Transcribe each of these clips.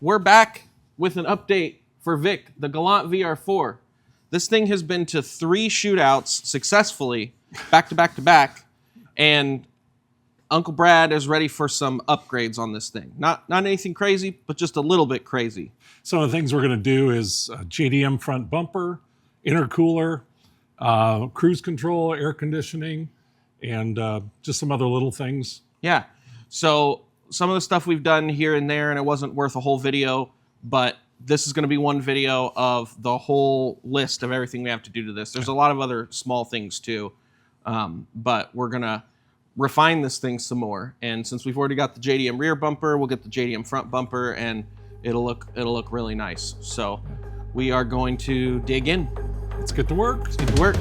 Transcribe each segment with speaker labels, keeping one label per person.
Speaker 1: we're back with an update for Vic, the Galant VR-4. This thing has been to 3 shootouts successfully, back to back to back, and Uncle Brad is ready for some upgrades on this thing. Not anything crazy, but just a little bit crazy.
Speaker 2: Some of the things we're going to do is JDM front bumper, intercooler, cruise control, air conditioning, and just some other little things.
Speaker 1: Yeah. So some of the stuff we've done here and there, and it wasn't worth a whole video, but this is going to be one video of the whole list of everything we have to do to this. There's a lot of other small things too, but we're going to refine this thing some more. And since we've already got the JDM rear bumper, we'll get the JDM front bumper, and it'll look really nice. So we are going to dig in.
Speaker 2: Let's get to work.
Speaker 1: Let's get to work.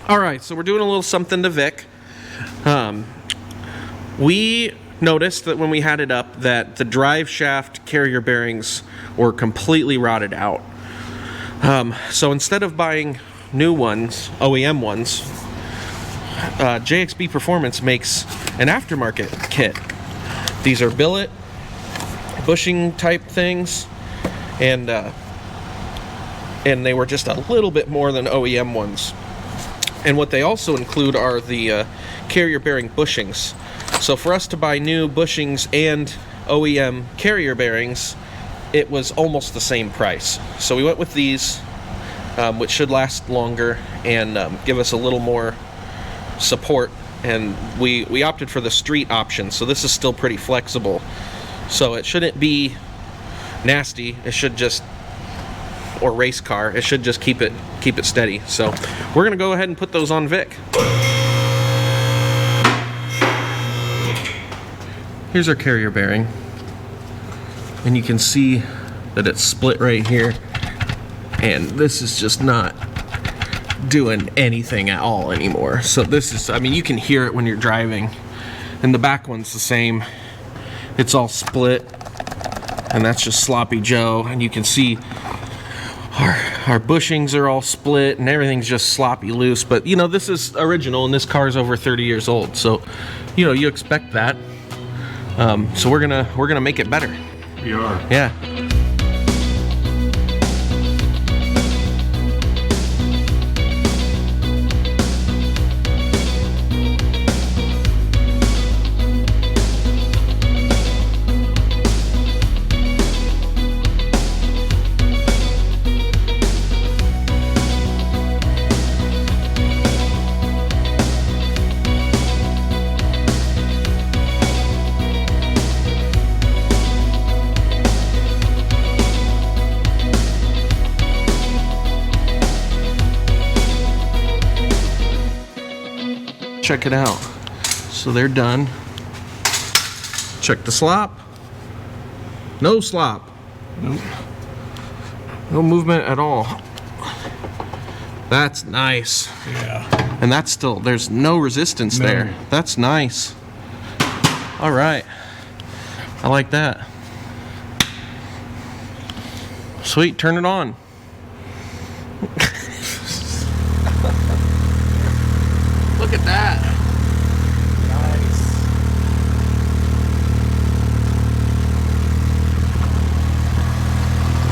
Speaker 1: All right, so we're doing a little something to Vic. We noticed that when we had it up that the drive shaft carrier bearings were completely rotted out. So instead of buying new ones, OEM ones, JXB Performance makes an aftermarket kit. These are billet, bushing type things, and they were just a little bit more than OEM ones. And what they also include are the carrier bearing bushings. So for us to buy new bushings and OEM carrier bearings, it was almost the same price. So we went with these, which should last longer and give us a little more support. And we opted for the street option, so this is still pretty flexible. So it shouldn't be nasty. It should just, or race car, it should just keep it steady. So we're gonna go ahead and put those on Vic. Here's our carrier bearing, and you can see that it's split right here, and this is just not doing anything at all anymore. So this is, I mean, you can hear it when you're driving, and the back one's the same. It's all split, and that's just sloppy Joe, and you can see our bushings are all split and everything's just sloppy loose. But you know, this is original and this car is over 30 years old, so you know, you expect that. So we're gonna make it better.
Speaker 2: We are.
Speaker 1: Yeah. Check it out. So they're done. Check the slop. No slop.
Speaker 2: Nope.
Speaker 1: No movement at all. That's nice.
Speaker 2: Yeah.
Speaker 1: And that's still, there's no resistance there. That's nice. All right. I like that. Sweet, turn it on. Look at that.
Speaker 2: Nice.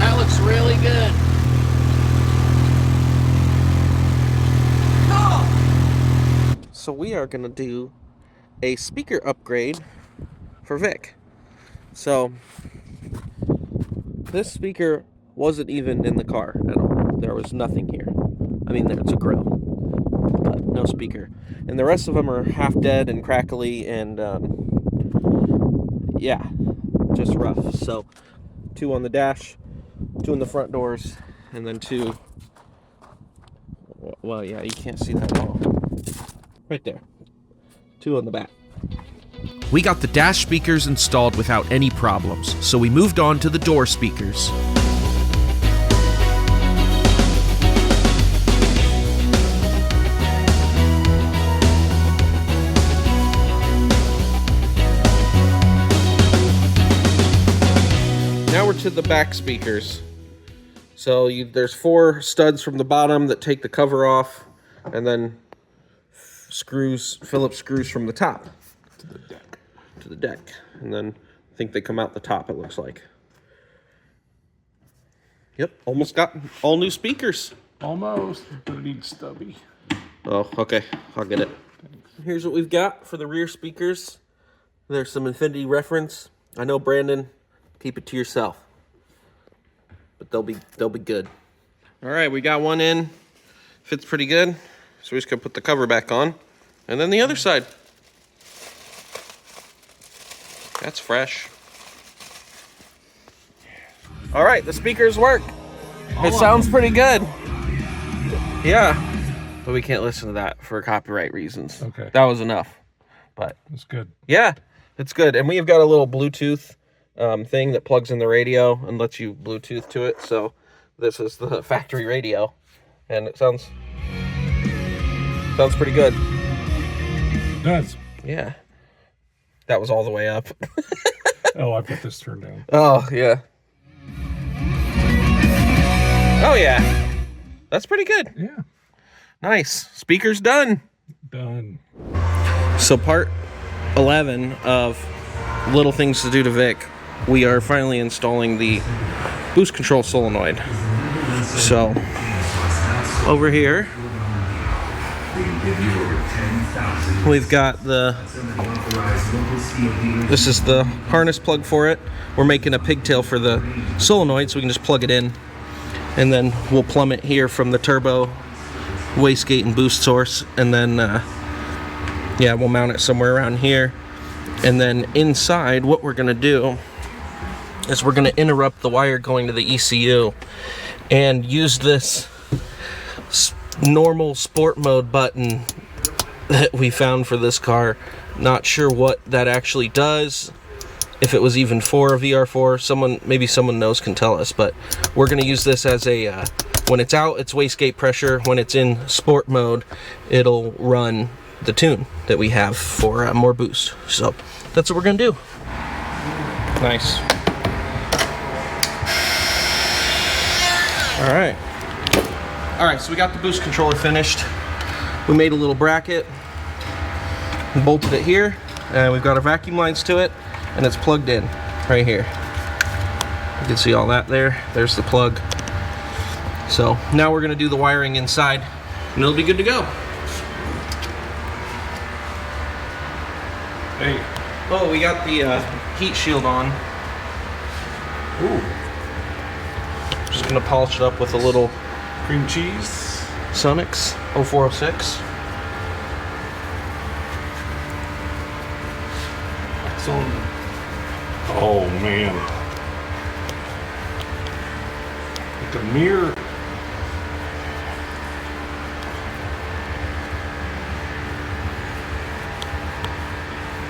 Speaker 1: That looks really good. Oh. So we are gonna do a speaker upgrade for Vic. So this speaker wasn't even in the car at all. There was nothing here. I mean, it's a grill, but no speaker. And the rest of them are half dead and crackly and yeah, just rough. So 2 on the dash, 2 in the front doors, and then 2, well, yeah, you can't see that at all. Right there. 2 on the back. we got the dash speakers installed without any problems, so we moved on to the door speakers. Now we're to the back speakers. So there's 4 studs from the bottom that take the cover off, and then Phillips screws from the top to the deck. And then I think they come out the top, it looks like. Yep, almost got all new speakers.
Speaker 2: Almost, but it needs stubby.
Speaker 1: Oh, okay, I'll get it. Thanks. Here's what we've got for the rear speakers. There's some Infinity reference. I know, Brandon, keep it to yourself. But they'll be good. All right, we got one in. Fits pretty good. So we're just gonna put the cover back on. And then the other side. That's fresh. All right, the speakers work. It sounds pretty good. Yeah. But we can't listen to that for copyright reasons.
Speaker 2: Okay.
Speaker 1: That was enough. But
Speaker 2: that's good.
Speaker 1: Yeah, it's good. And we have got a little Bluetooth thing that plugs in the radio and lets you Bluetooth to it. So this is the factory radio, and it sounds pretty good.
Speaker 2: It does.
Speaker 1: Yeah. That was all the way up.
Speaker 2: Oh, I put this turned down.
Speaker 1: Oh, yeah. Oh, yeah. That's pretty good.
Speaker 2: Yeah.
Speaker 1: Nice. Speaker's done.
Speaker 2: Done.
Speaker 1: So part 11 of little things to do to Vic, we are finally installing the boost control solenoid. So over here we've got this is the harness plug for it. We're making a pigtail for the solenoid so we can just plug it in, and then we'll plumb it here from the turbo, wastegate, and boost source, and then yeah, we'll mount it somewhere around here. And then inside, what we're gonna do is we're gonna interrupt the wire going to the ECU and use this normal sport mode button that we found for this car. Not sure what that actually does, if it was even for a VR4. Maybe someone knows can tell us, but we're gonna use this as a, when it's out, it's wastegate pressure. When it's in sport mode, it'll run the tune that we have for more boost. So that's what we're gonna do. Nice. All right, so we got the boost controller finished. We made a little bracket and bolted it here, and we've got our vacuum lines to it, and it's plugged in right here. You can see all that there. There's the plug. So now we're gonna do the wiring inside, and it'll be good to go.
Speaker 2: Hey.
Speaker 1: Oh, we got the heat shield on.
Speaker 2: Ooh.
Speaker 1: Just gonna polish it up with a little
Speaker 2: Cream cheese.
Speaker 1: Sonix 0406.
Speaker 2: Oh man. With the mirror.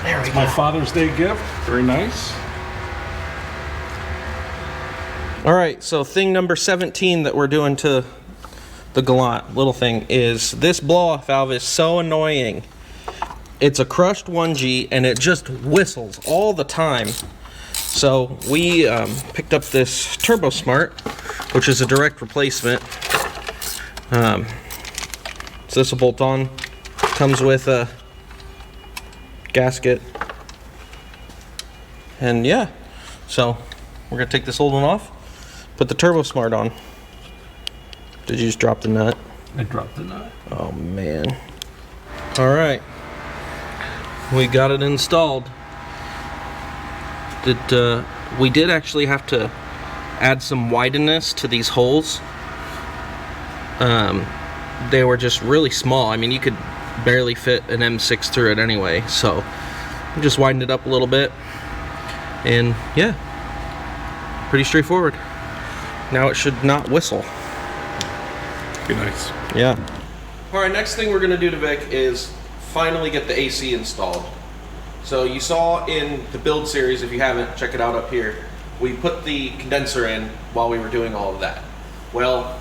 Speaker 1: There we
Speaker 2: It's
Speaker 1: go.
Speaker 2: my Father's Day gift. Very nice.
Speaker 1: All right, so thing number 17 that we're doing to the Galant, little thing, is this blow-off valve is so annoying. It's a crushed 1G and it just whistles all the time. So we picked up this Turbo Smart, which is a direct replacement. So this will bolt on. Comes with a gasket. And yeah, so we're gonna take this old one off. Put the Turbo Smart on. Did you just drop the nut?
Speaker 2: I dropped the nut.
Speaker 1: Oh man. All right. We got it installed. We did actually have to add some wideness to these holes. They were just really small. I mean, you could barely fit an M6 through it anyway. So we just widened it up a little bit. And yeah, pretty straightforward. Now it should not whistle.
Speaker 2: Be nice.
Speaker 1: Yeah. All right, next thing we're gonna do to Vic is finally get the AC installed. So you saw in the build series, if you haven't, check it out up here. We put the condenser in while we were doing all of that. Well,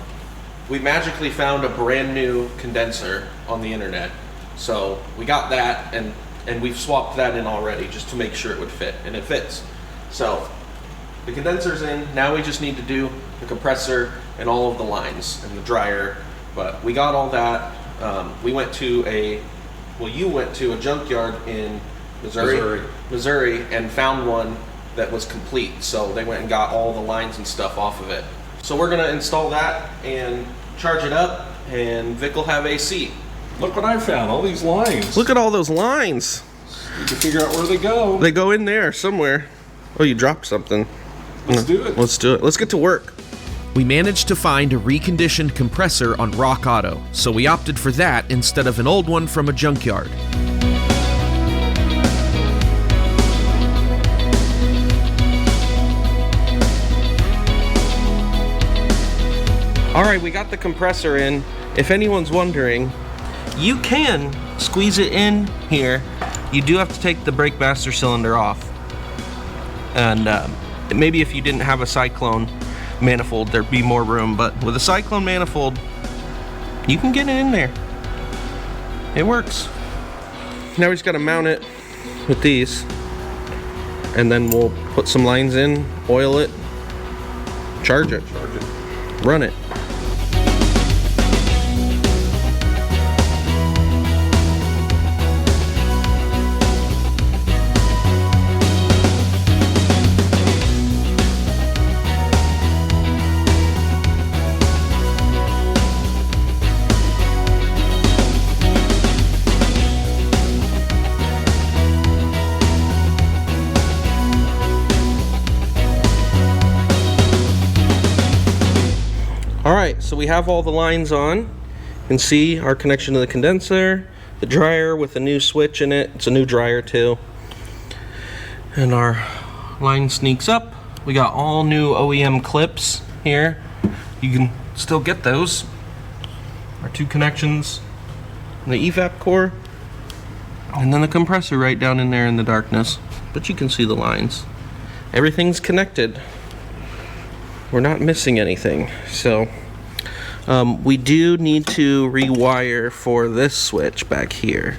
Speaker 1: we magically found a brand new condenser on the internet. So we got that, and we've swapped that in already just to make sure it would fit, and it fits. So the condenser's in, now we just need to do the compressor and all of the lines and the dryer, but we got all that. We went to you went to a junkyard in Missouri and found one that was complete. So they went and got all the lines and stuff off of it. So we're gonna install that and charge it up, and Vic will have AC.
Speaker 2: Look what I found, all these lines.
Speaker 1: Look at all those lines.
Speaker 2: Need to figure out where they go.
Speaker 1: They go in there somewhere. Oh, you dropped something.
Speaker 2: Let's do it.
Speaker 1: Let's do it. Let's get to work.
Speaker 3: We managed to find a reconditioned compressor on Rock Auto, so we opted for that instead of an old one from a junkyard.
Speaker 1: All right, we got the compressor in. If anyone's wondering, you can squeeze it in here. You do have to take the brake master cylinder off. And maybe if you didn't have a Cyclone manifold, there'd be more room, but with a Cyclone manifold, you can get it in there. It works. Now we just gotta mount it with these, and then we'll put some lines in, oil it, charge it, run it. Alright, so we have all the lines on. You can see our connection to the condenser, the dryer with a new switch in it. It's a new dryer too. And our line sneaks up. We got all new OEM clips here. You can still get those. Our two connections, the evap core, and then the compressor right down in there in the darkness. But you can see the lines. Everything's connected. We're not missing anything. So we do need to rewire for this switch back here.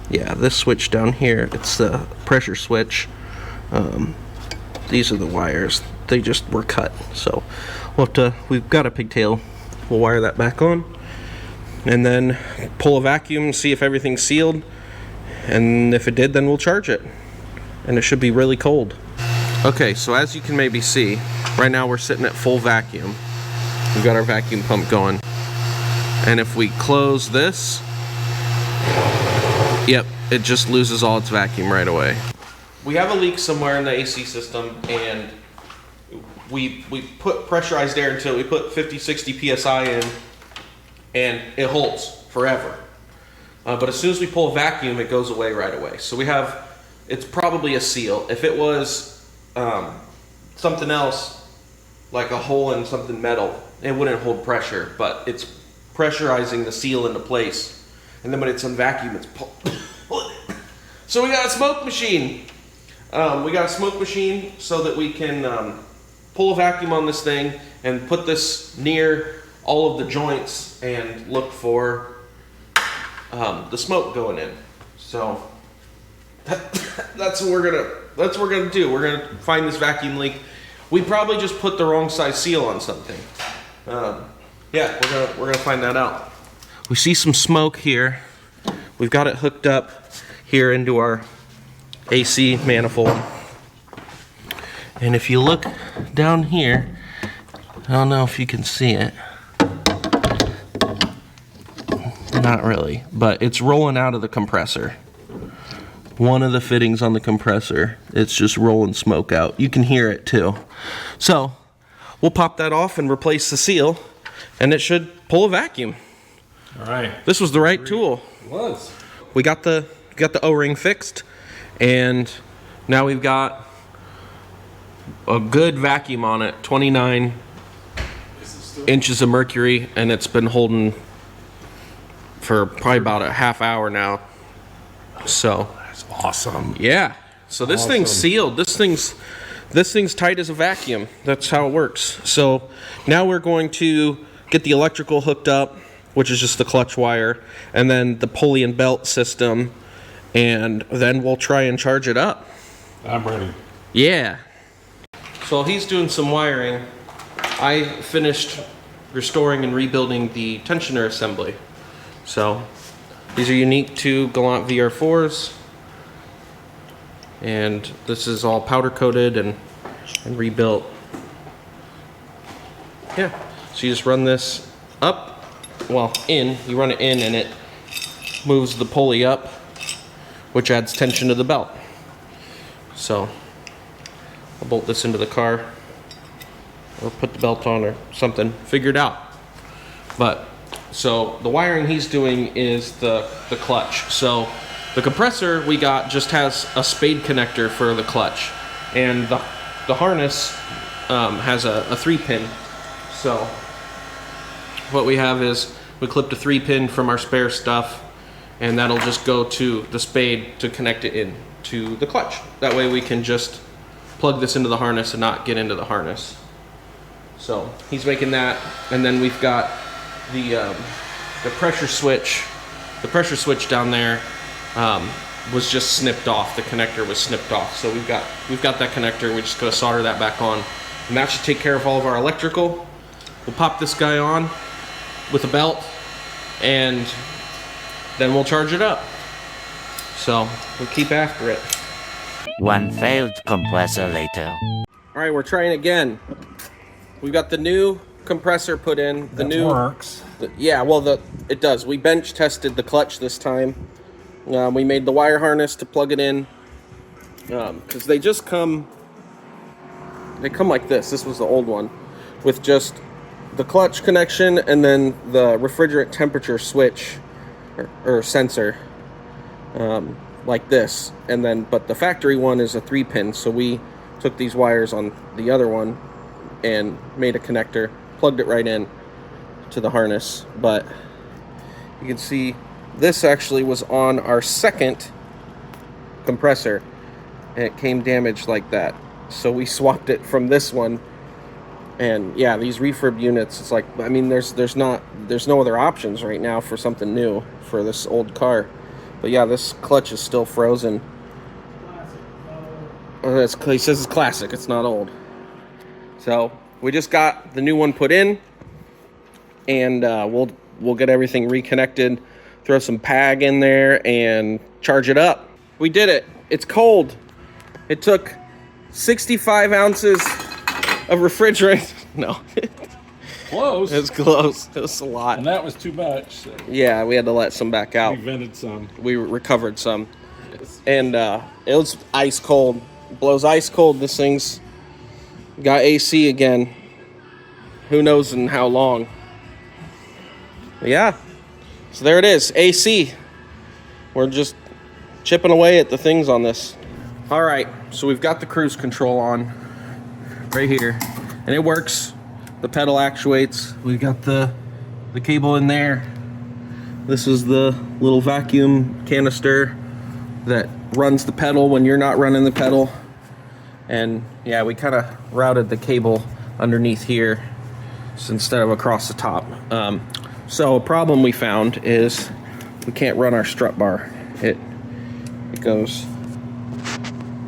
Speaker 1: Yeah, this switch down here, it's the pressure switch. These are the wires. They just were cut. So we've got a pigtail. We'll wire that back on. And then pull a vacuum and see if everything's sealed. And if it did, then we'll charge it. And it should be really cold. Okay, so as you can maybe see, right now we're sitting at full vacuum. We've got our vacuum pump going. And if we close this, yep, it just loses all its vacuum right away. We have a leak somewhere in the AC system, and we put pressurized air into it. We put 50-60 psi in, and it holds forever. But as soon as we pull a vacuum, it goes away right away. So it's probably a seal. If it was something else, like a hole in something metal, it wouldn't hold pressure, but it's pressurizing the seal into place. And then when it's on vacuum, it's pulling it. So we got a smoke machine. We got a smoke machine so that we can pull a vacuum on this thing and put this near all of the joints and look for the smoke going in. So that's what we're gonna do. We're gonna find this vacuum leak. We probably just put the wrong size seal on something. Yeah, we're gonna find that out. We see some smoke here. We've got it hooked up here into our AC manifold. And if you look down here, I don't know if you can see it. Not really, but it's rolling out of the compressor. One of the fittings on the compressor, it's just rolling smoke out. You can hear it too. So we'll pop that off and replace the seal, and it should pull a vacuum.
Speaker 2: All right.
Speaker 1: This was the right tool.
Speaker 2: It was.
Speaker 1: We got the O-ring fixed, and now we've got a good vacuum on it, 29 inches of mercury, and it's been holding for probably about a half hour now. So
Speaker 2: Awesome.
Speaker 1: Yeah. So this thing's sealed. This thing's tight as a vacuum. That's how it works. So now we're going to get the electrical hooked up, which is just the clutch wire, and then the pulley and belt system, and then we'll try and charge it up.
Speaker 2: I'm ready.
Speaker 1: Yeah. So while he's doing some wiring, I finished restoring and rebuilding the tensioner assembly. So these are unique to Galant VR-4s. And this is all powder coated and rebuilt. Yeah, so you just run this up, well, you run it in and it moves the pulley up, which adds tension to the belt. So I'll bolt this into the car or put the belt on or something, figure it out. But so the wiring he's doing is the clutch. So the compressor we got just has a spade connector for the clutch, and the harness has a 3-pin. So what we have is we clipped a 3-pin from our spare stuff, and that'll just go to the spade to connect it in to the clutch. That way we can just plug this into the harness and not get into the harness. So he's making that, and then we've got the pressure switch. The pressure switch down there was just snipped off. The connector was snipped off. So we've got that connector. We're just gonna solder that back on, and that should take care of all of our electrical. We'll pop this guy on with a belt, and then we'll charge it up. So we'll keep after it.
Speaker 4: One failed compressor later.
Speaker 1: All right, we're trying again. We've got the new compressor put in. The new
Speaker 2: works.
Speaker 1: Yeah, well, it does. We bench tested the clutch this time. We made the wire harness to plug it in, because they just come. They come like this. This was the old one, with just the clutch connection and then the refrigerant temperature switch or sensor, like this. And then, but the factory one is a 3-pin. So we took these wires on the other one and made a connector, plugged it right in to the harness. But you can see this actually was on our second compressor, and it came damaged like that. So we swapped it from this one. And yeah, these refurb units, it's like, I mean, there's no other options right now for something new for this old car. But yeah, this clutch is still frozen. He says it's classic, it's not old. So we just got the new one put in, and we'll get everything reconnected, throw some PAG in there, and charge it up. We did it. It's cold. It took 65 ounces of refrigerant. No.
Speaker 2: Close.
Speaker 1: It was close. It was a lot.
Speaker 2: And that was too much. So
Speaker 1: Yeah, we had to let some back out.
Speaker 2: we vented some.
Speaker 1: We recovered some. And it was ice cold. It blows ice cold. This thing's got AC again. Who knows in how long. But yeah. So there it is. AC. We're just chipping away at the things on this. All right. So we've got the cruise control on right here. And it works. The pedal actuates. We've got the cable in there. This is the little vacuum canister that runs the pedal when you're not running the pedal. And yeah, we kind of routed the cable underneath here instead of across the top. So a problem we found is we can't run our strut bar. It goes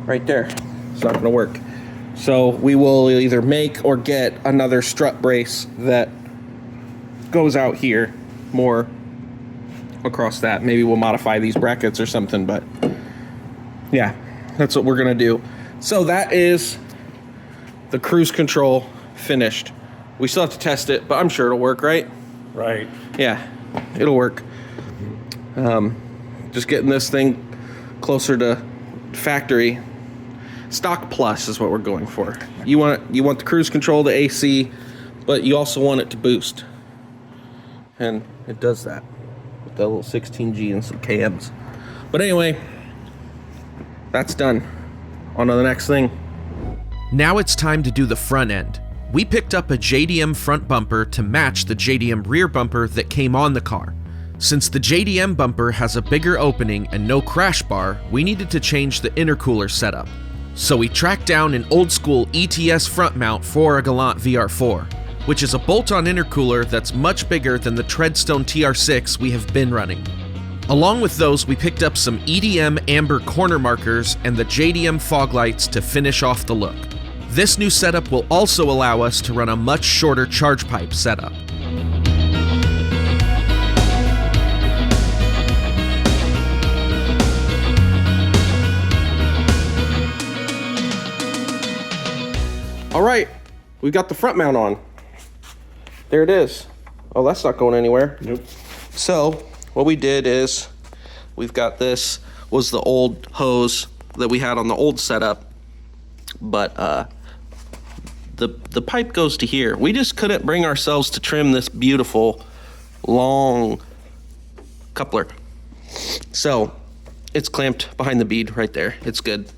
Speaker 1: right there. It's not going to work. So we will either make or get another strut brace that goes out here more across that. Maybe we'll modify these brackets or something, but yeah, that's what we're gonna do. So that is the cruise control finished. We still have to test it, but I'm sure it'll work, right?
Speaker 2: Right.
Speaker 1: Yeah, it'll work. Just getting this thing closer to factory. Stock plus is what we're going for. You want the cruise control, the AC, but you also want it to boost. And it does that with the little 16G and some KMs. But anyway, that's done. On to the next thing.
Speaker 3: Now it's time to do the front end. We picked up a JDM front bumper to match the JDM rear bumper that came on the car. Since the JDM bumper has a bigger opening and no crash bar, we needed to change the intercooler setup. So we tracked down an old school ETS front mount for a Galant VR-4, which is a bolt-on intercooler that's much bigger than the Treadstone TR6 we have been running. Along with those, we picked up some EDM amber corner markers and the JDM fog lights to finish off the look. This new setup will also allow us to run a much shorter charge pipe setup.
Speaker 1: All right, we got the front mount on. There it is. Oh, that's not going anywhere.
Speaker 2: Nope.
Speaker 1: So what we did is we've got this was the old hose that we had on the old setup, but the pipe goes to here. We just couldn't bring ourselves to trim this beautiful long coupler. So it's clamped behind the bead right there. It's good.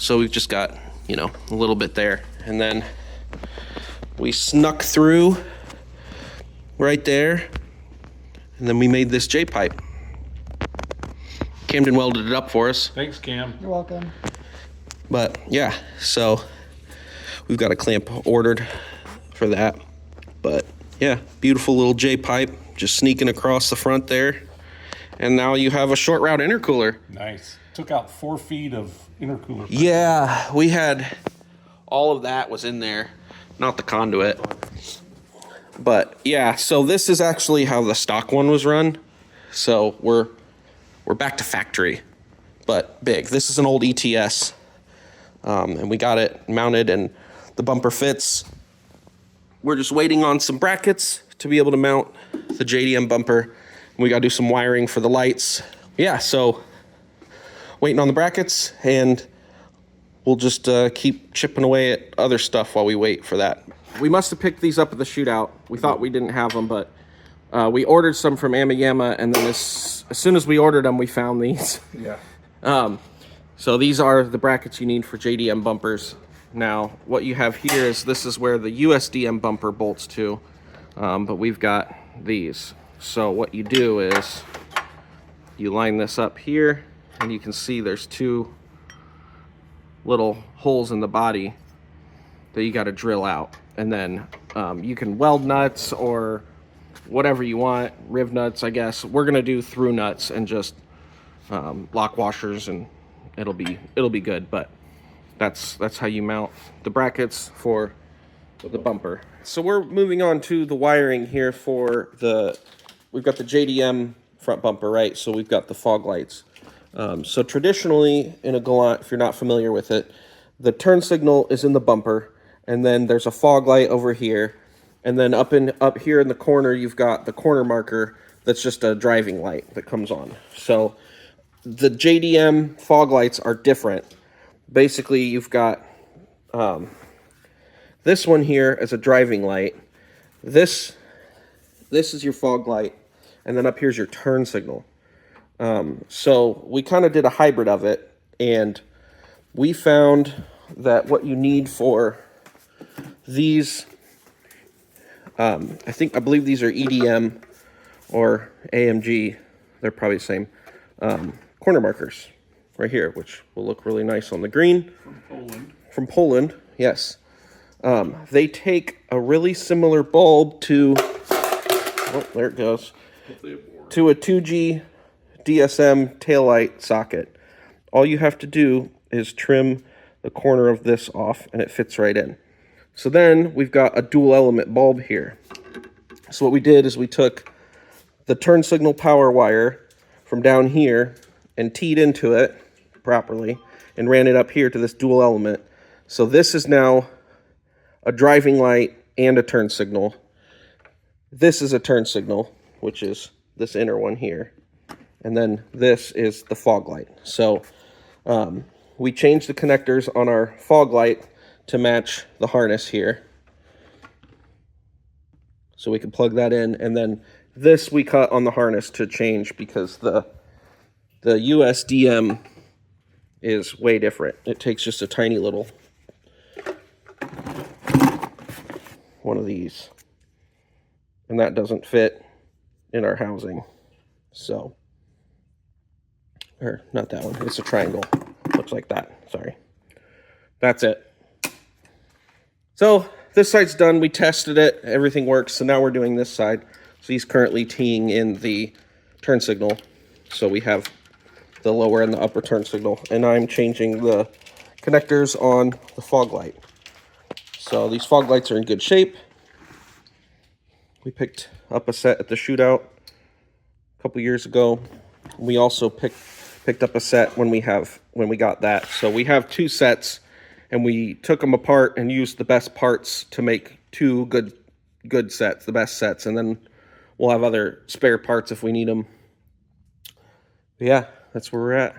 Speaker 1: So we've just got, you know, a little bit there. And then we snuck through right there. And then we made this J-pipe. Camden welded it up for us.
Speaker 2: Thanks, Cam.
Speaker 5: You're welcome.
Speaker 1: But yeah, so we've got a clamp ordered for that. But yeah, beautiful little J-pipe just sneaking across the front there. And now you have a short route intercooler.
Speaker 2: Nice. Took out 4 feet of intercooler pipe.
Speaker 1: Yeah, we had all of that was in there, not the conduit. But yeah, so this is actually how the stock one was run. So we're back to factory, but big. This is an old ETS, and we got it mounted and the bumper fits. We're just waiting on some brackets to be able to mount the JDM bumper. We got to do some wiring for the lights. Yeah, so waiting on the brackets, and we'll just keep chipping away at other stuff while we wait for that. We must have picked these up at the shootout. We thought we didn't have them, but we ordered some from Amayama, and then as soon as we ordered them, we found these.
Speaker 2: Yeah.
Speaker 1: So these are the brackets you need for JDM bumpers. Now, what you have here is this is where the USDM bumper bolts to, but we've got these. So what you do is you line this up here, and you can see there's 2 little holes in the body that you got to drill out. And then you can weld nuts or whatever you want, riv nuts, I guess. We're gonna do through nuts and just lock washers, and it'll be good. But that's how you mount the brackets for the bumper. So we're moving on to the wiring here for we've got the JDM front bumper, right? So we've got the fog lights. So traditionally in a Galant, if you're not familiar with it, the turn signal is in the bumper, and then there's a fog light over here, and then up here in the corner you've got the corner marker that's just a driving light that comes on. So the JDM fog lights are different. Basically you've got this one here as a driving light. This is your fog light, and then up here's your turn signal. So we kind of did a hybrid of it, and we found that what you need for these, I believe these are EDM or AMG, they're probably the same, corner markers right here, which will look really nice on the green. From Poland, yes. They take a really similar bulb to, oh, there it goes, to a 2G DSM taillight socket. All you have to do is trim the corner of this off, and it fits right in. So then we've got a dual element bulb here. So what we did is we took the turn signal power wire from down here and teed into it properly and ran it up here to this dual element. So this is now a driving light and a turn signal. This is a turn signal, which is this inner one here. And then this is the fog light. So we changed the connectors on our fog light to match the harness here. So we can plug that in, and then this we cut on the harness to change because the USDM is way different. It takes just a tiny little one of these, and that doesn't fit in our housing. So, or not that one, it's a triangle. Looks like that, sorry. That's it. So this side's done, we tested it, everything works, so now we're doing this side. So he's currently teeing in the turn signal. So we have the lower and the upper turn signal, and I'm changing the connectors on the fog light. So these fog lights are in good shape. We picked up a set at the shootout a couple years ago. We also picked up a set when we got that. So we have 2 sets, and we took them apart and used the best parts to make 2 good sets, the best sets, and then we'll have other spare parts if we need them. But yeah, that's where we're at.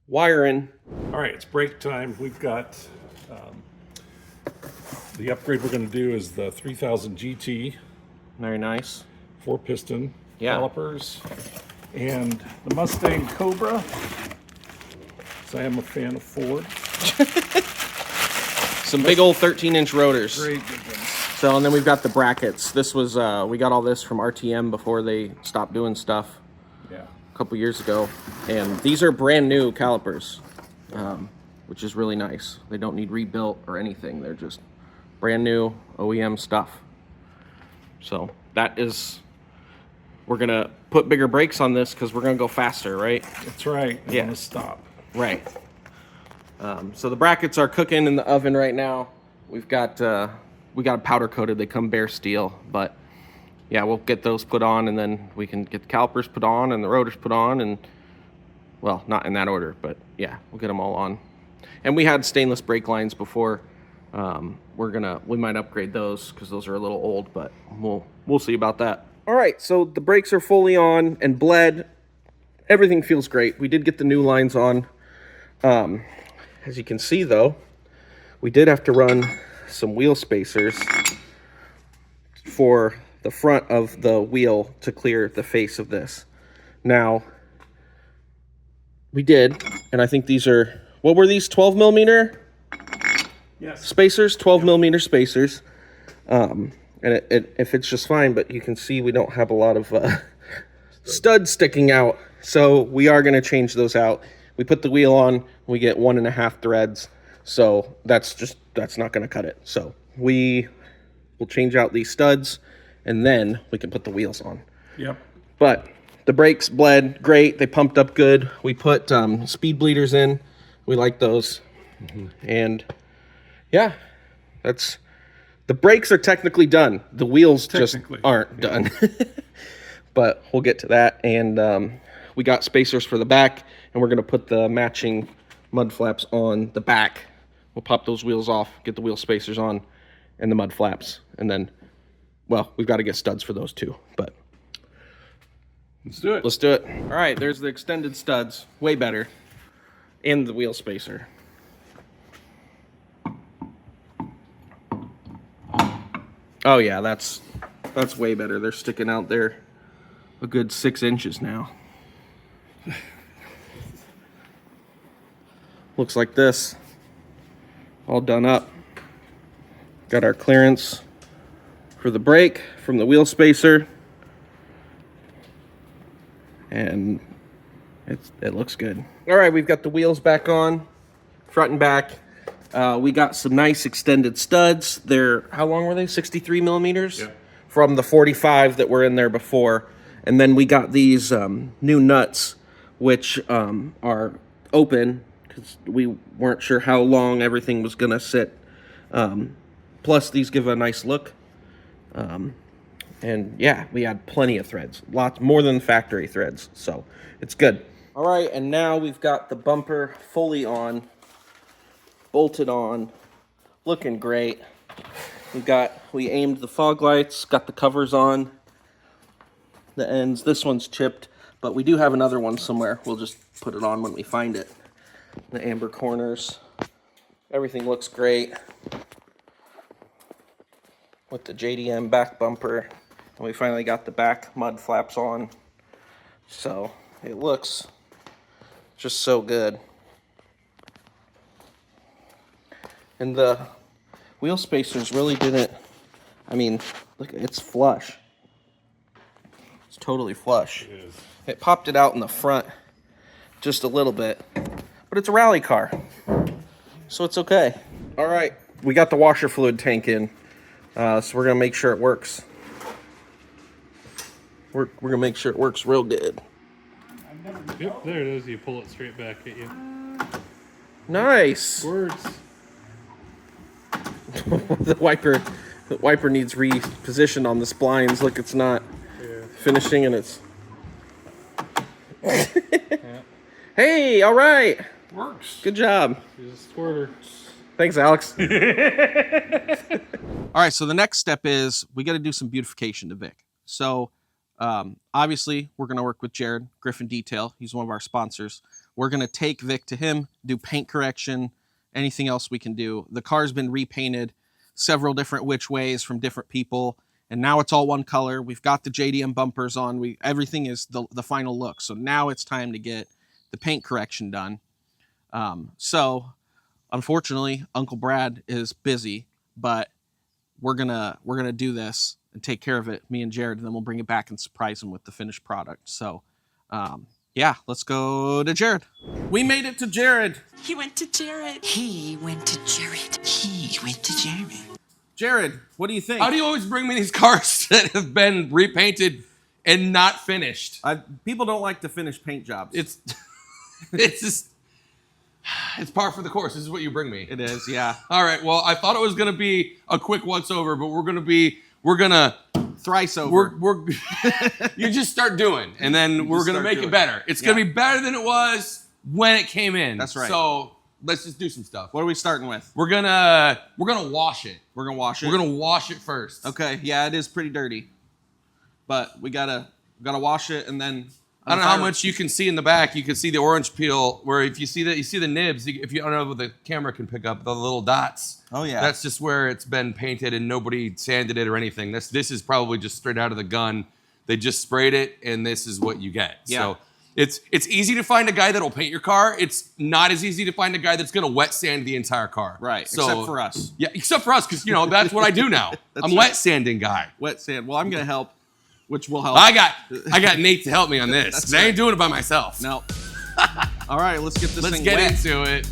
Speaker 1: Wiring.
Speaker 2: All right, it's break time. We've got the upgrade we're going to do is the 3000 GT.
Speaker 1: Very nice.
Speaker 2: 4-piston
Speaker 1: calipers.
Speaker 2: And the Mustang Cobra. So I am a fan of Ford.
Speaker 1: Some big old 13-inch rotors.
Speaker 2: Great big ones.
Speaker 1: So, and then we've got the brackets. This was, we got all this from RTM before they stopped doing stuff.
Speaker 2: Yeah.
Speaker 1: A couple years ago. And these are brand new calipers, which is really nice. They don't need rebuilt or anything. They're just brand new OEM stuff. So that is, we're gonna put bigger brakes on this because we're gonna go faster, right?
Speaker 2: That's right. I'm
Speaker 1: Yeah.
Speaker 2: gonna stop.
Speaker 1: Right. So the brackets are cooking in the oven right now. We got powder coated. They come bare steel, but yeah, we'll get those put on, and then we can get the calipers put on and the rotors put on, and well, not in that order, but yeah, we'll get them all on. And we had stainless brake lines before. We might upgrade those because those are a little old, but we'll see about that. All right, so the brakes are fully on and bled. Everything feels great. We did get the new lines on. As you can see though, we did have to run some wheel spacers for the front of the wheel to clear the face of this. Now, we did, and I think these are, what were these, 12 millimeter?
Speaker 2: Yes.
Speaker 1: Spacers, 12 millimeter spacers. And it fits just fine, but you can see we don't have a lot of studs sticking out. So we are gonna change those out. We put the wheel on, we get 1.5 threads. So that's not gonna cut it. So we will change out these studs, and then we can put the wheels on.
Speaker 2: Yep.
Speaker 1: But the brakes bled great. They pumped up good. We put speed bleeders in. We like those. And yeah, the brakes are technically done. The wheels just aren't done. But we'll get to that. And we got spacers for the back, and we're gonna put the matching mud flaps on the back. We'll pop those wheels off, get the wheel spacers on, and the mud flaps. And then, well, we've got to get studs for those too, but
Speaker 2: let's do it.
Speaker 1: Let's do it. All right, there's the extended studs, way better, and the wheel spacer. Oh yeah, that's way better. They're sticking out there a good 6 inches now. Looks like this, all done up. Got our clearance for the brake from the wheel spacer, and it looks good. All right, we've got the wheels back on, front and back. We got some nice extended studs. They're, how long were they? 63 millimeters?
Speaker 2: Yeah.
Speaker 1: From the 45 that were in there before. And then we got these new nuts, which are open because we weren't sure how long everything was gonna sit. Plus these give a nice look. And yeah, we had plenty of threads, lots more than factory threads, so it's good. All right, and now we've got the bumper fully on, bolted on, looking great. We aimed the fog lights, got the covers on, the ends. This one's chipped, but we do have another one somewhere. We'll just put it on when we find it. The amber corners, everything looks great. With the JDM back bumper, and we finally got the back mud flaps on, so it looks just so good. And the wheel spacers really didn't, I mean, look, it's flush. totally flush.
Speaker 2: It is.
Speaker 1: It popped it out in the front just a little bit, but it's a rally car, so it's okay. All right, we got the washer fluid tank in, so we're gonna make sure it works. We're gonna make sure it works real good.
Speaker 5: Yep, there it is. You pull it straight back at you.
Speaker 1: Nice.
Speaker 5: Works.
Speaker 1: The wiper needs repositioned on the splines. Look, it's not finishing, and it's.
Speaker 5: Yeah.
Speaker 1: Hey, all right.
Speaker 5: Works.
Speaker 1: Good job.
Speaker 5: She's a squirter.
Speaker 1: Thanks, Alex. All right, so the next step is we got to do some beautification to Vic. So obviously, we're going to work with Jared, Gryphon Detail. He's one of our sponsors. We're going to take Vic to him, do paint correction, anything else we can do. The car's been repainted several different which ways from different people, and now it's all one color. We've got the JDM bumpers on. Everything is the final look. So now it's time to get the paint correction done. So unfortunately, Uncle Brad is busy, but we're gonna do this and take care of it, me and Jared, and then we'll bring it back and surprise him with the finished product. So yeah, let's go to Jared. We made it to Jared.
Speaker 6: He went to Jared. He went to Jared. He went to Jared.
Speaker 1: Jared, what do you think?
Speaker 7: How do you always bring me these cars that have been repainted and not finished?
Speaker 1: People don't like to finish paint jobs.
Speaker 7: It's just, it's par for the course. This is what you bring me.
Speaker 1: It is, yeah.
Speaker 7: All right. Well, I thought it was gonna be a quick once over, but we're gonna
Speaker 1: Thrice over.
Speaker 7: you just start doing, and then we're gonna make it better. It's gonna be better than it was when it came in.
Speaker 1: That's right.
Speaker 7: So let's just do some stuff.
Speaker 1: What are we starting with?
Speaker 7: We're gonna wash it.
Speaker 1: We're gonna wash it.
Speaker 7: We're gonna wash it first.
Speaker 1: Okay, yeah, it is pretty dirty, but we gotta wash it, and then
Speaker 7: I don't know how much you can see in the back. You can see the orange peel, where if you see that, you see the nibs. If you I don't know what the camera can pick up, the little dots.
Speaker 1: Oh yeah.
Speaker 7: That's just where it's been painted and nobody sanded it or anything. This is probably just straight out of the gun. They just sprayed it, and this is what you get.
Speaker 1: Yeah.
Speaker 7: So it's easy to find a guy that'll paint your car. It's not as easy to find a guy that's gonna wet sand the entire car.
Speaker 1: Right.
Speaker 7: So,
Speaker 1: except for us.
Speaker 7: Yeah, except for us, because that's what I do now. I'm wet sanding guy.
Speaker 1: Wet sand. Well, I'm gonna help, which will help.
Speaker 7: I got Nate to help me on this.
Speaker 1: That's
Speaker 7: I ain't
Speaker 1: right.
Speaker 7: doing it by myself.
Speaker 1: No. All right, let's get this
Speaker 7: Let's
Speaker 1: thing
Speaker 7: get
Speaker 1: wet.
Speaker 7: into it.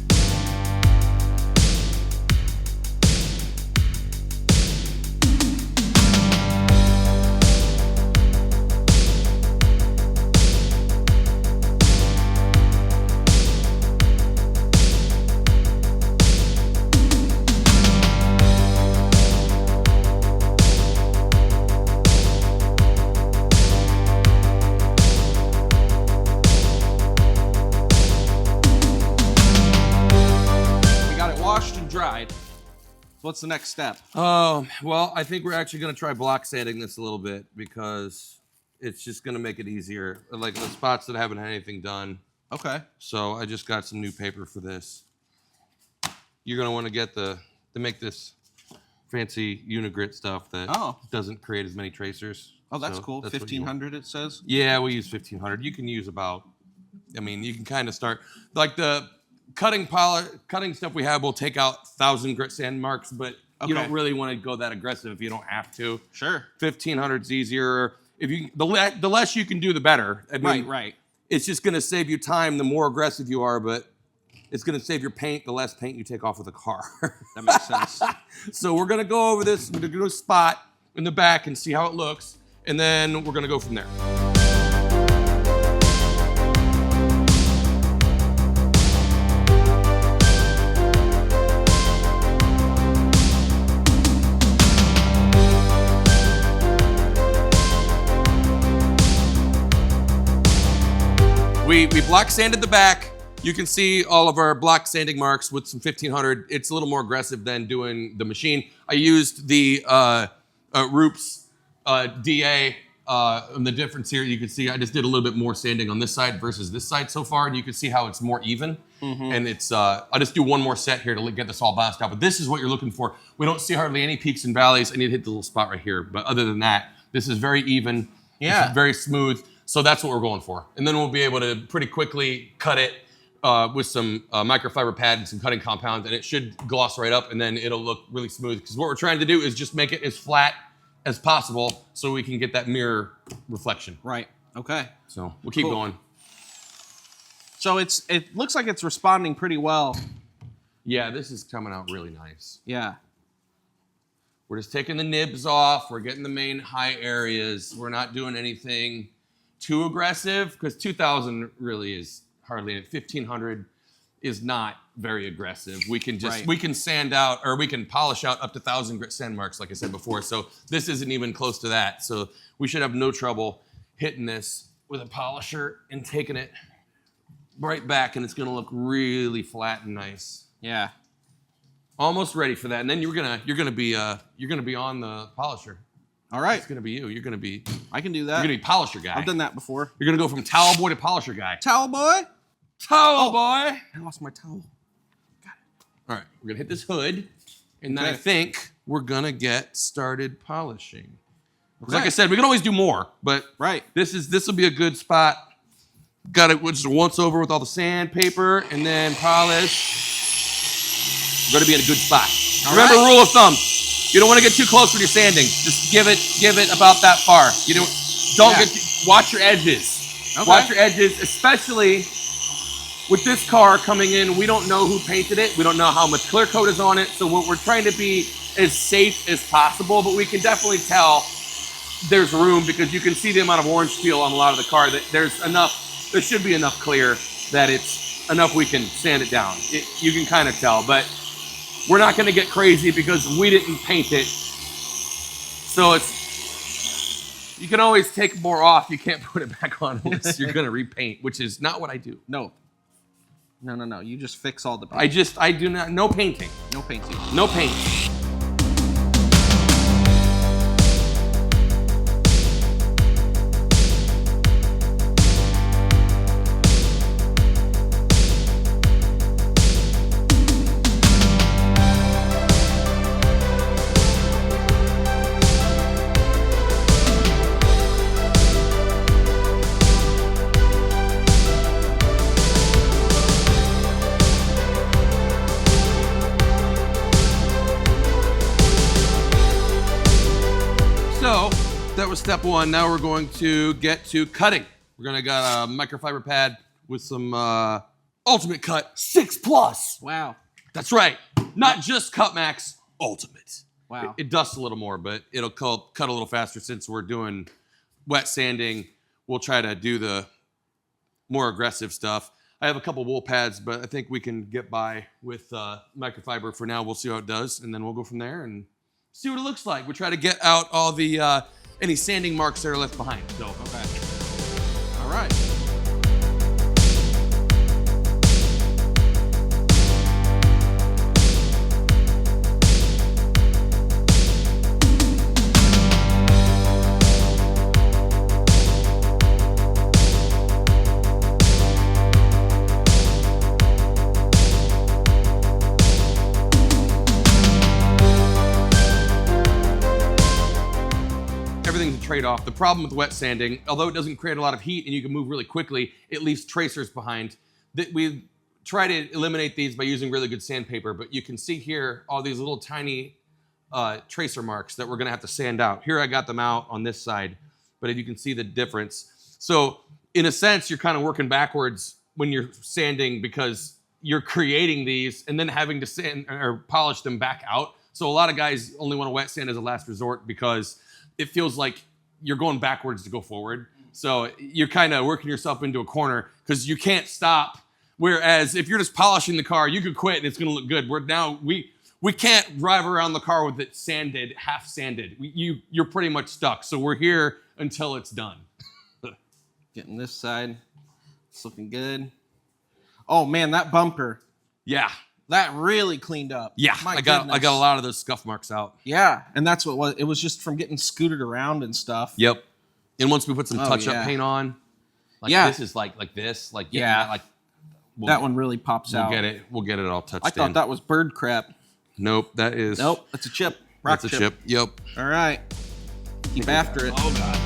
Speaker 1: Dried. What's the next step?
Speaker 7: Oh, well, I think we're actually going to try block sanding this a little bit, because it's just going to make it easier. Like the spots that haven't had anything done.
Speaker 1: Okay.
Speaker 7: So I just got some new paper for this. You're going to want to get to make this fancy Unigrit stuff that doesn't create as many tracers.
Speaker 1: Oh, that's
Speaker 7: So
Speaker 1: cool.
Speaker 7: that's what
Speaker 1: 1500 it says?
Speaker 7: Yeah, we use 1500. You can use about, you can kind of start, like the cutting stuff we have will take out 1,000 grit sand marks, but you don't really want to go that aggressive if you don't have to.
Speaker 1: Sure.
Speaker 7: 1500's easier. If you the less you can do, the better.
Speaker 1: Right.
Speaker 7: It's just going to save you time the more aggressive you are, but it's going to save your paint the less paint you take off of the car.
Speaker 1: That makes sense.
Speaker 7: So we're going to go over this. We're going to do a spot in the back and see how it looks, and then we're going to go from there. We block sanded the back. You can see all of our block sanding marks with some 1500. It's a little more aggressive than doing the machine. I used the Roops DA, and the difference here, you can see I just did a little bit more sanding on this side versus this side so far, and you can see how it's more even. And it's, I just do one more set here to get this all bounced out, but this is what you're looking for. We don't see hardly any peaks and valleys. I need to hit the little spot right here, but other than that, this is very even.
Speaker 1: Yeah.
Speaker 7: This is very smooth. So that's what we're going for. And then we'll be able to pretty quickly cut it with some microfiber pad and some cutting compounds, and it should gloss right up, and then it'll look really smooth. Because what we're trying to do is just make it as flat as possible so we can get that mirror reflection.
Speaker 3: Right. Okay.
Speaker 7: So we'll keep going.
Speaker 3: So it looks like it's responding pretty well.
Speaker 7: Yeah, this is coming out really nice.
Speaker 3: Yeah.
Speaker 7: We're just taking the nibs off. We're getting the main high areas. We're not doing anything too aggressive because 2000 really is hardly, 1500 is not very aggressive. We can just, we can sand out, or we can polish out up to 1000 grit sand marks, like I said before. So this isn't even close to that. So we should have no trouble hitting this with a polisher and taking it right back, and it's gonna look really flat and nice.
Speaker 3: Yeah.
Speaker 7: Almost ready for that, and then you're gonna be on the polisher.
Speaker 3: All right.
Speaker 7: It's gonna be you. You're gonna be.
Speaker 3: I can do that.
Speaker 7: You're gonna be polisher guy.
Speaker 3: I've done that before.
Speaker 7: You're gonna go from towel boy to polisher guy.
Speaker 3: Towel boy.
Speaker 7: Towel boy.
Speaker 3: I lost my towel.
Speaker 7: Got it. All right, we're gonna hit this hood, and then I think we're gonna get started polishing. Okay. Like I said, we can always do more, but this will be a good spot. Got it just once over with all the sandpaper, and then polish. We're gonna be in a good spot. Remember, rule of thumb: you don't want to get too close when you're sanding. Just give it about that far. You don't watch your edges. Okay. Watch your edges, especially with this car coming in. We don't know who painted it. We don't know how much clear coat is on it. So we're trying to be as safe as possible, but we can definitely tell there's room because you can see the amount of orange peel on a lot of the car. That there's enough. There should be enough clear that it's enough we can sand it down. You can kind of tell, but we're not going to get crazy because we didn't paint it. So you can always take more off. You can't put it back on unless you're going to repaint, which is not what I do.
Speaker 3: No. You just fix all the paint.
Speaker 7: I do not, no painting.
Speaker 3: No painting.
Speaker 7: No paint. That was step one. Now we're going to get to cutting. We're gonna got a microfiber pad with some Ultimate Cut 6+.
Speaker 3: Wow.
Speaker 7: That's right. Not just Cut Max, Ultimate.
Speaker 3: Wow.
Speaker 7: It dusts a little more, but it'll cut a little faster since we're doing wet sanding. We'll try to do the more aggressive stuff. I have a couple wool pads, but I think we can get by with microfiber for now. We'll see how it does, and then we'll go from there and see what it looks like. We try to get out all the any sanding marks that are left behind. So, okay.
Speaker 3: All right.
Speaker 7: Trade-off. The problem with wet sanding, although it doesn't create a lot of heat and you can move really quickly, it leaves tracers behind. We try to eliminate these by using really good sandpaper, but you can see here all these little tiny tracer marks that we're gonna have to sand out. Here I got them out on this side, but you can see the difference. So in a sense, you're kind of working backwards when you're sanding because you're creating these and then having to sand or polish them back out. So a lot of guys only want to wet sand as a last resort because it feels like you're going backwards to go forward. So you're kind of working yourself into a corner because you can't stop. Whereas if you're just polishing the car, you could quit and it's going to look good. We can't drive around the car with it sanded, half sanded. You're pretty much stuck. So we're here until it's done.
Speaker 3: Getting this side. It's looking good. Oh man, that bumper.
Speaker 7: Yeah.
Speaker 3: That really cleaned up.
Speaker 7: Yeah, I got a lot of those scuff marks out.
Speaker 3: Yeah, and that's what it was. It was just from getting scooted around and stuff.
Speaker 7: Yep. And once we put some touch-up paint on, this is like this, like that
Speaker 3: one really pops out.
Speaker 7: We'll get it all touched in.
Speaker 3: I thought that was bird crap.
Speaker 7: Nope, that is.
Speaker 3: Nope, that's a chip. Rock
Speaker 7: that's a chip. Yep.
Speaker 3: All right. Keep after it.
Speaker 7: Oh god.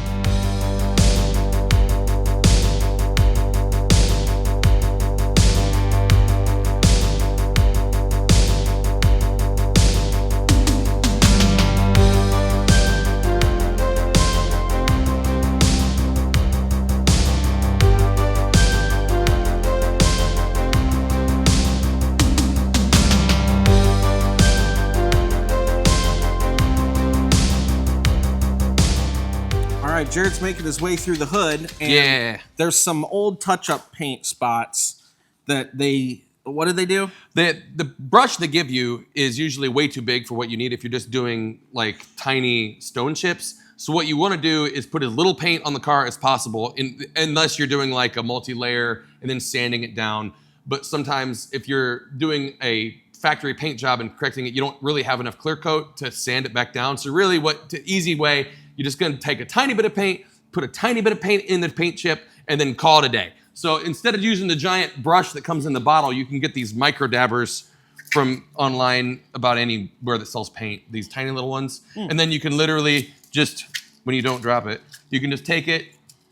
Speaker 3: right, Jared's making his way through the hood. And
Speaker 7: Yeah.
Speaker 3: there's some old touch-up paint spots that they... What did they do?
Speaker 7: The brush they give you is usually way too big for what you need if you're just doing like tiny stone chips. So what you want to do is put as little paint on the car as possible, unless you're doing like a multi-layer and then sanding it down. But sometimes if you're doing a factory paint job and correcting it, you don't really have enough clear coat to sand it back down. So really easy way, you're just going to take a tiny bit of paint, put a tiny bit of paint in the paint chip, and then call it a day. So instead of using the giant brush that comes in the bottle, you can get these micro dabbers from online about anywhere that sells paint, these tiny little ones. And then you can literally just, when you don't drop it, you can just take it,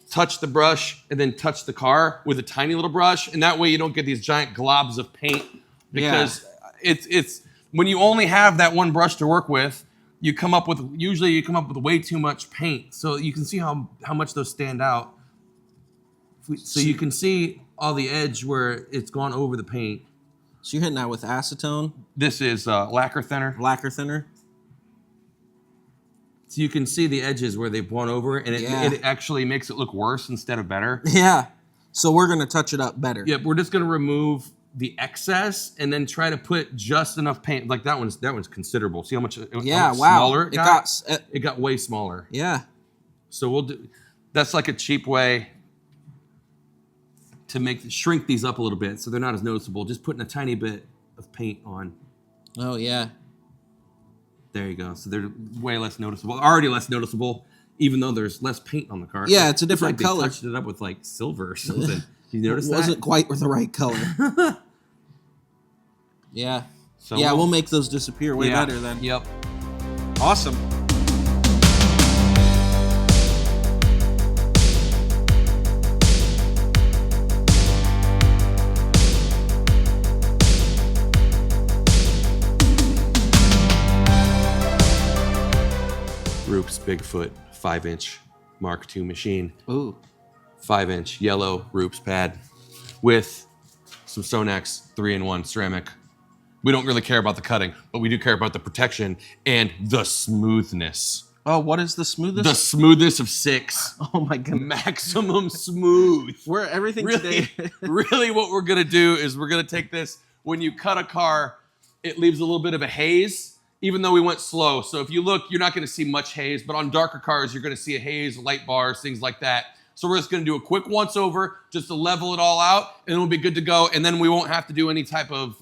Speaker 7: touch the brush, and then touch the car with a tiny little brush. And that way you don't get these giant globs of paint, because it's when you only have that one brush to work with, you come up with way too much paint. So you can see how much those stand out. So you can see all the edge where it's gone over the paint.
Speaker 3: So you're hitting that with acetone?
Speaker 7: This is lacquer thinner.
Speaker 3: Lacquer thinner?
Speaker 7: So you can see the edges where they've gone over, and it actually makes it look worse instead of better.
Speaker 3: Yeah. So we're going to touch it up better.
Speaker 7: Yep, we're just going to remove the excess and then try to put just enough paint. Like that one's considerable. See how much smaller it got? It got way smaller.
Speaker 3: Yeah.
Speaker 7: So we'll do, that's like a cheap way to shrink these up a little bit so they're not as noticeable. Just putting a tiny bit of paint on.
Speaker 3: Oh, yeah.
Speaker 7: There you go. So they're way less noticeable. Already less noticeable, even though there's less paint on the car.
Speaker 3: Yeah, it's a different color.
Speaker 7: They touched it up with like silver or something. You notice that?
Speaker 3: It wasn't quite the right color. Yeah.
Speaker 7: So
Speaker 3: we'll make those disappear way better then.
Speaker 7: Yep.
Speaker 3: Awesome.
Speaker 7: Roop's Bigfoot 5-inch Mark II machine.
Speaker 3: Ooh.
Speaker 7: 5-inch yellow Roop's pad with some Sonax 3-in-1 ceramic. We don't really care about the cutting, but we do care about the protection and the smoothness.
Speaker 3: Oh, what is the smoothest?
Speaker 7: The smoothness of 6.
Speaker 3: Oh my goodness.
Speaker 7: Maximum smooth.
Speaker 3: We're everything
Speaker 7: Really,
Speaker 3: today.
Speaker 7: really what we're gonna do is we're gonna take this, when you cut a car, it leaves a little bit of a haze, even though we went slow. So if you look, you're not gonna see much haze, but on darker cars, you're gonna see a haze, light bars, things like that. So we're just gonna do a quick once over just to level it all out, and it'll be good to go. And then we won't have to do any type of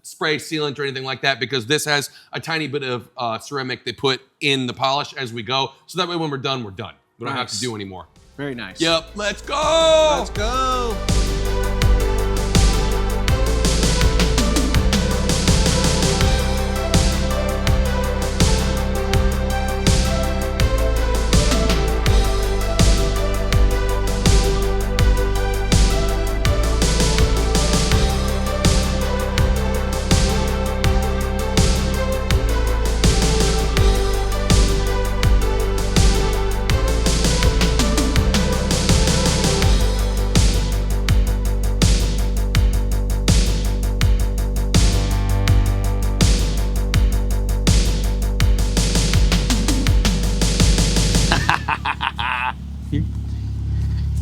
Speaker 7: spray sealant or anything like that, because this has a tiny bit of ceramic they put in the polish as we go. So that way when we're done, we're done. We don't have to do any more.
Speaker 3: Very nice.
Speaker 7: Yep, let's go!
Speaker 3: Let's go!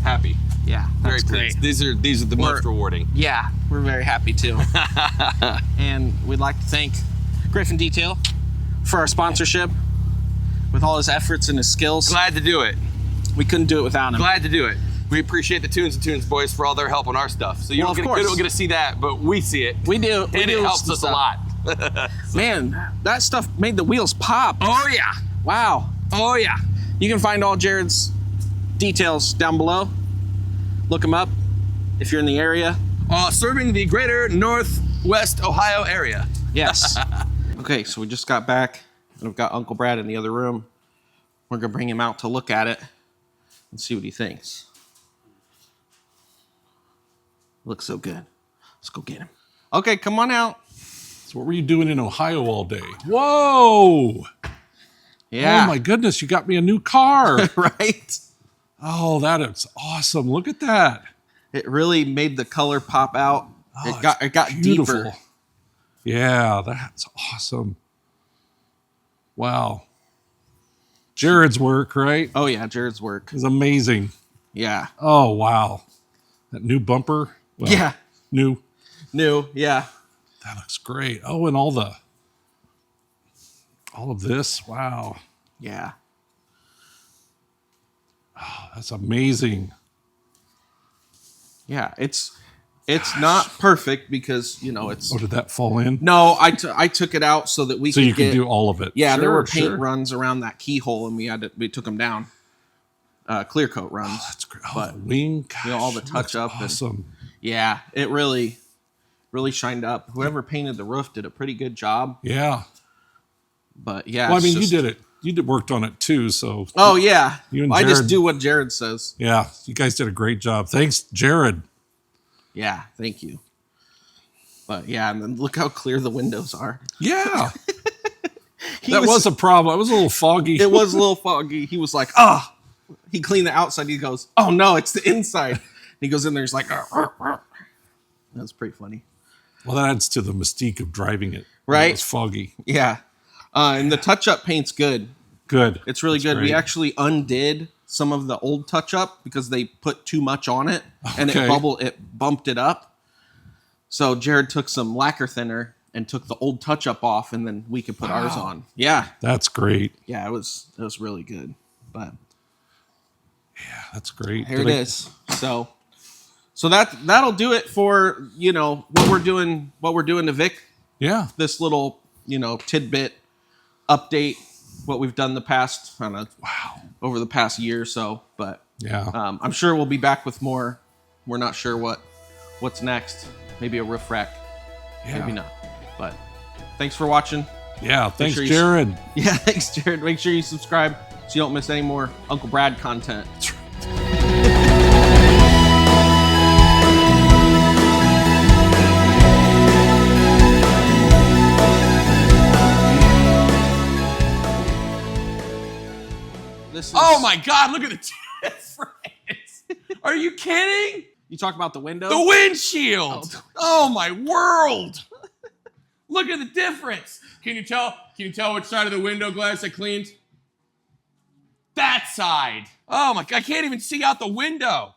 Speaker 7: Happy.
Speaker 3: Yeah,
Speaker 7: Very
Speaker 3: that's
Speaker 7: pleased.
Speaker 3: great.
Speaker 7: These are the most rewarding.
Speaker 3: Yeah, we're very happy too. And we'd like to thank Gryphon Detail for our sponsorship. With all his efforts and his skills,
Speaker 7: Glad to do it.
Speaker 3: we couldn't do it without him.
Speaker 7: Glad to do it. We appreciate the Tunes and Tunes boys for all their help on our stuff. So you
Speaker 3: Well,
Speaker 7: don't
Speaker 3: of course.
Speaker 7: get to see that, but we see it.
Speaker 3: We do.
Speaker 7: And
Speaker 3: we
Speaker 7: it
Speaker 3: do
Speaker 7: helps
Speaker 3: some
Speaker 7: us a
Speaker 3: stuff.
Speaker 7: lot.
Speaker 3: Man, that stuff made the wheels pop.
Speaker 7: Oh yeah.
Speaker 3: Wow.
Speaker 7: Oh yeah.
Speaker 3: You can find all Jared's details down below. Look him up if you're in the area.
Speaker 7: Serving the greater Northwest Ohio area.
Speaker 3: Yes. Okay, so we just got back, and we've got Uncle Brad in the other room. We're gonna bring him out to look at it and see what he thinks. Looks so good. Let's go get him. Okay, come on out.
Speaker 2: So what were you doing in Ohio all day? Whoa!
Speaker 3: Yeah.
Speaker 2: Oh my goodness, you got me a new car.
Speaker 3: Right?
Speaker 2: Oh, that is awesome. Look at that.
Speaker 3: It really made the color pop out.
Speaker 2: Oh,
Speaker 3: it got
Speaker 2: beautiful.
Speaker 3: deeper.
Speaker 2: Yeah, that's awesome. Wow. Jared's work, right?
Speaker 1: Oh yeah, Jared's work.
Speaker 2: Is amazing.
Speaker 1: Yeah.
Speaker 2: Oh wow, that new bumper. Well,
Speaker 1: Yeah.
Speaker 2: new.
Speaker 1: Yeah.
Speaker 2: That looks great. Oh, and all of this. Wow,
Speaker 1: Yeah.
Speaker 2: that's amazing.
Speaker 1: Yeah. It's not perfect because it's.
Speaker 2: Oh, did that fall in?
Speaker 1: No, I took it out so that we
Speaker 2: So
Speaker 1: could
Speaker 2: you can
Speaker 1: get,
Speaker 2: do all of it.
Speaker 1: Yeah, there
Speaker 2: Sure,
Speaker 1: were paint
Speaker 2: sure.
Speaker 1: runs around that keyhole, and we took them down. Clear coat runs.
Speaker 2: Oh, that's great. Oh,
Speaker 1: But,
Speaker 2: the wing. Gosh,
Speaker 1: all the
Speaker 2: looks
Speaker 1: touch up and-
Speaker 2: Awesome.
Speaker 1: Yeah, it really shined up. Whoever painted the roof did a pretty good job.
Speaker 2: Yeah.
Speaker 1: But yeah,
Speaker 2: Well, I
Speaker 1: it's
Speaker 2: mean,
Speaker 1: just-
Speaker 2: you did it. You worked on it too. So.
Speaker 1: Oh yeah,
Speaker 2: You and
Speaker 1: I just
Speaker 2: Jared-
Speaker 1: do what Jared says.
Speaker 2: Yeah, you guys did a great job. Thanks, Jared.
Speaker 1: Yeah, thank you. But yeah, and then look how clear the windows are.
Speaker 2: Yeah. That was a problem. It was a little foggy.
Speaker 1: It was a little foggy. He was like, "Ah." He cleaned the outside. He goes, "Oh no, it's the inside." And he goes in there. He's like, "Arr, arr, arr." That's pretty funny.
Speaker 2: Well, that adds to the mystique of driving it.
Speaker 1: Right.
Speaker 2: It's foggy.
Speaker 1: Yeah, and the touch-up paint's good.
Speaker 2: Good.
Speaker 1: It's really good. We
Speaker 2: great.
Speaker 1: actually undid some of the old touch-up because they put too much on it, and
Speaker 2: Okay.
Speaker 1: it bumped it up. So Jared took some lacquer thinner and took the old touch-up off, and then we could put ours on. Yeah,
Speaker 2: That's great.
Speaker 1: yeah, it was really good. But
Speaker 2: Yeah, that's great.
Speaker 1: here it is. So that'll do it for what we're doing to Vic.
Speaker 2: Yeah.
Speaker 1: This little tidbit update, what we've done the past over the past year or so. But
Speaker 2: Yeah.
Speaker 1: I'm sure we'll be back with more. We're not sure what's next. Maybe a roof rack.
Speaker 2: Yeah.
Speaker 1: Maybe not. But thanks for watching.
Speaker 2: Yeah. Thanks,
Speaker 1: sure you-
Speaker 2: Jared.
Speaker 1: Yeah, thanks, Jared. Make sure you subscribe so you don't miss any more Uncle Brad content.
Speaker 2: That's right.
Speaker 1: This is,
Speaker 7: Oh my God, look at the difference. Are you kidding?
Speaker 1: You talk about the window?
Speaker 7: The windshield. Oh my world. Look at the difference. Can you tell which side of the window glass I cleaned? That side. Oh my God, I can't even see out the window.